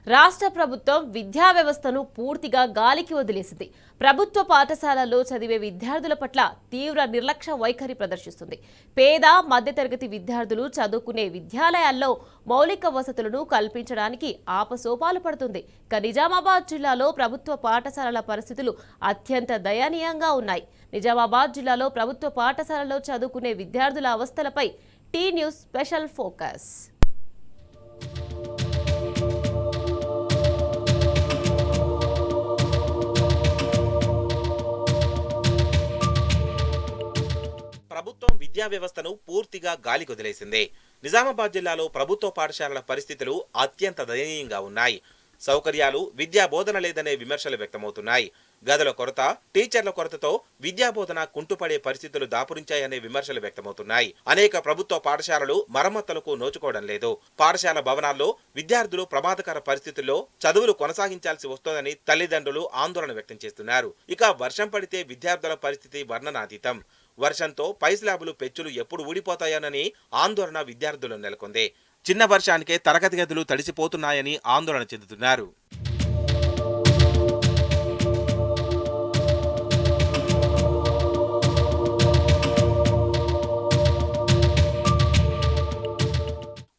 రాష్ట్ర ప్రభుత్వం విద్యా వ్యవస్థను పూర్తిగా గాలికి వదిలేసింది. ప్రభుత్వ పాఠశాలల్లో చదివే విద్యార్థుల పట్ల తీవ్ర నిర్లక్ష్య వైఖరి ప్రదర్శిస్తుంది. పేద మధ్యతరగతి విద్యార్థులు చదువుకునే విద్యాలయాల్లో మౌలిక వసతులను కల్పించడానికి ఆపసోపాలు పడుతుంది. నిజామాబాద్ జిల్లాలో ప్రభుత్వ పాఠశాలల పరిస్థితులు అత్యంత దయనీయంగా ఉన్నాయి. నిజామాబాద్ జిల్లాలో ప్రభుత్వ పాఠశాలలో చదువుకునే విద్యార్థుల అవస్థలపై టీ న్యూస్ స్పెషల్ ఫోకస్. ప్రభుత్వం విద్యా వ్యవస్థను పూర్తిగా గాలికి వదిలేసింది. నిజామాబాద్ జిల్లాలో ప్రభుత్వ పాఠశాలల పరిస్థితులు అత్యంత దయనీయంగా ఉన్నాయి. సౌకర్యాలు, విద్యా బోధన లేదనే విమర్శలు వ్యక్తమవుతున్నాయి. గదుల కొరత, టీచర్ల కొరతతో విద్యా బోధన కుంటుపడే పరిస్థితులు దాపురించాయనే విమర్శలు వ్యక్తమవుతున్నాయి. అనేక ప్రభుత్వ పాఠశాలలు మరమ్మతులకు నోచుకోవడం లేదు. పాఠశాల భవనాల్లో విద్యార్థులు ప్రమాదకర పరిస్థితుల్లో చదువులు కొనసాగించాల్సి వస్తోందని తల్లిదండ్రులు ఆందోళన వ్యక్తం చేస్తున్నారు. ఇక వర్షం పడితే విద్యార్థుల పరిస్థితి వర్ణనాతీతం. వర్షంతో పై స్లాబులు, పెచ్చులు ఎప్పుడు ఊడిపోతాయోనని ఆందోళన విద్యార్థులు నెలకొంది. చిన్న వర్షానికే తరగతి గదులు తడిసిపోతున్నాయని ఆందోళన చెందుతున్నారు.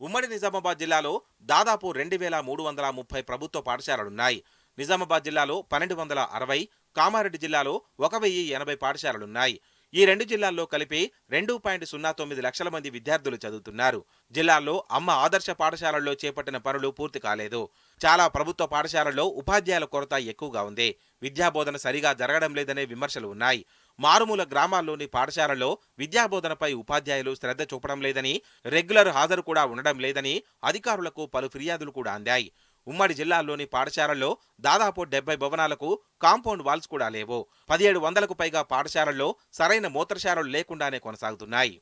ఉమ్మడి నిజామాబాద్ జిల్లాలో దాదాపు 2330 ప్రభుత్వ పాఠశాలలున్నాయి. నిజామాబాద్ జిల్లాలో 1260, కామారెడ్డి జిల్లాలో 1080 పాఠశాలలున్నాయి. ఈ రెండు జిల్లాల్లో కలిపి 2.09 లక్షల మంది విద్యార్థులు చదువుతున్నారు. జిల్లాల్లో అమ్మ ఆదర్శ పాఠశాలల్లో చేపట్టిన పనులు పూర్తి కాలేదు. చాలా ప్రభుత్వ పాఠశాలల్లో ఉపాధ్యాయుల కొరత ఎక్కువగా ఉంది. విద్యాబోధన సరిగా జరగడం లేదనే విమర్శలు ఉన్నాయి. మారుమూల గ్రామాల్లోని పాఠశాలల్లో విద్యాబోధనపై ఉపాధ్యాయులు శ్రద్ధ చూపడం లేదని, రెగ్యులర్ హాజరు కూడా ఉండడం లేదని అధికారులకు పలు ఫిర్యాదులు కూడా అందాయి. ఉమ్మడి జిల్లాల్లోని పాఠశాలల్లో దాదాపు 70 భవనాలకు కాంపౌండ్ వాల్స్ కూడా లేవు. 1700కు పైగా పాఠశాలల్లో సరైన మూత్రశాలలు లేకుండానే కొనసాగుతున్నాయి.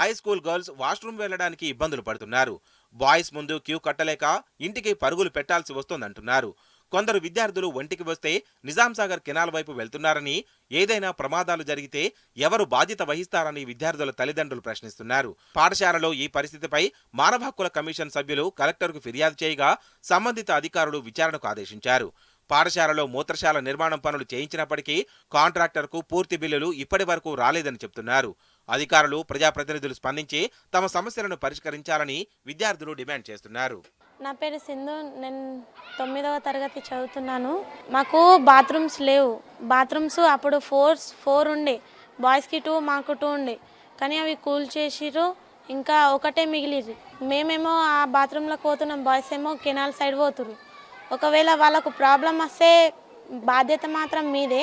హై స్కూల్ గర్ల్స్ వాష్రూమ్ వెళ్లడానికి ఇబ్బందులు పడుతున్నారు. బాయ్స్ ముందు క్యూ కట్టలేక ఇంటికి పరుగులు పెట్టాల్సి వస్తోందంటున్నారు. కొందరు విద్యార్థులు ఒంటికి వస్తే నిజాంసాగర్ కెనాల్ వైపు వెళ్తున్నారని, ఏదైనా ప్రమాదాలు జరిగితే ఎవరు బాధ్యత వహిస్తారని విద్యార్థుల తల్లిదండ్రులు ప్రశ్నిస్తున్నారు. పాఠశాలలో ఈ పరిస్థితిపై మానవ హక్కుల కమిషన్ సభ్యులు కలెక్టర్కు ఫిర్యాదు చేయగా సంబంధిత అధికారులు విచారణకు ఆదేశించారు. పాఠశాలలో మూత్రశాల నిర్మాణం పనులు చేయించినప్పటికీ కాంట్రాక్టర్కు పూర్తి బిల్లులు ఇప్పటి వరకు రాలేదని చెప్తున్నారు. అధికారులు, ప్రజాప్రతినిధులు స్పందించి తమ సమస్యలను పరిష్కరించాలని విద్యార్థులు డిమాండ్ చేస్తున్నారు. నా పేరు సింధు. నేను 9వ తరగతి చదువుతున్నాను. మాకు బాత్రూమ్స్ లేవు. బాత్రూమ్స్ అప్పుడు 4 ఉండే, బాయ్స్కి 2, మాకు 2 ఉండే. కానీ అవి కూల్ చేసిరు. ఇంకా ఒకటే మిగిలిరు. మేమేమో ఆ బాత్రూంలోకి పోతున్నాం, బాయ్స్ ఏమో కెనాల్ సైడ్ పోతురు. ఒకవేళ వాళ్ళకు ప్రాబ్లం వస్తే బాధ్యత మాత్రం మీదే.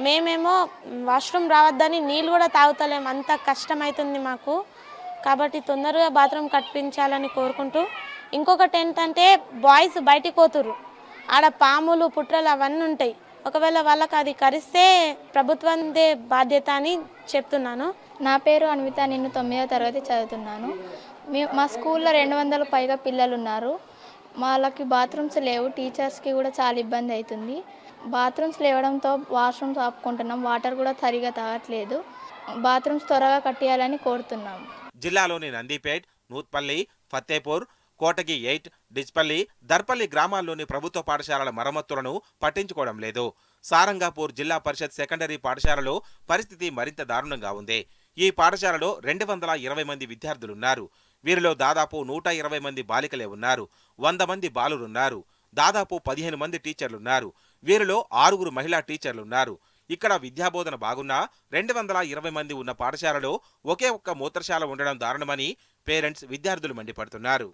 మేమేమో వాష్రూమ్ రావద్దని నీళ్ళు కూడా తాగుతలేము, అంత కష్టమవుతుంది మాకు. కాబట్టి తొందరగా బాత్రూమ్ కట్టించాలని కోరుకుంటూ, ఇంకొకటి ఏంటంటే బాయ్స్ బయటికి పోతురు, ఆడ పాములు, పుట్రలు అవన్నీ ఉంటాయి. ఒకవేళ వాళ్ళకి అది కరిస్తే ప్రభుత్వందే బాధ్యత అని చెప్తున్నాను. నా పేరు అన్విత. నేను 9వ తరగతి చదువుతున్నాను. మా స్కూల్లో 200 పైగా పిల్లలు ఉన్నారు. వాళ్ళకి బాత్రూమ్స్ లేవు. టీచర్స్కి కూడా చాలా ఇబ్బంది అవుతుంది. బాత్రూమ్స్ లేవడంతో వాష్రూమ్స్ ఆపుకుంటున్నాం. వాటర్ కూడా సరిగా తాగట్లేదు. బాత్రూమ్స్ త్వరగా కట్టియాలని కోరుతున్నాం. జిల్లాలోని నందిపేట్, నూత్పల్లి, ఫతేపూర్, కోటగి 8, డిచ్పల్లి, దర్పల్లి గ్రామాల్లోని ప్రభుత్వ పాఠశాలల మరమ్మతులను పట్టించుకోవడం లేదు. సారంగాపూర్ జిల్లా పరిషత్ సెకండరీ పాఠశాలలో పరిస్థితి మరింత దారుణంగా ఉంది. ఈ పాఠశాలలో 220 మంది విద్యార్థులున్నారు. వీరిలో దాదాపు 120 మంది బాలికలే ఉన్నారు. 100 మంది బాలురున్నారు. దాదాపు 15 మంది టీచర్లున్నారు. వీరిలో 6 మహిళా టీచర్లున్నారు. ఇక్కడ విద్యాబోధన బాగున్నా 220 మంది ఉన్న పాఠశాలలో ఒకే ఒక్క మూత్రశాల ఉండడం దారుణమని పేరెంట్స్, విద్యార్థులు మండిపడుతున్నారు.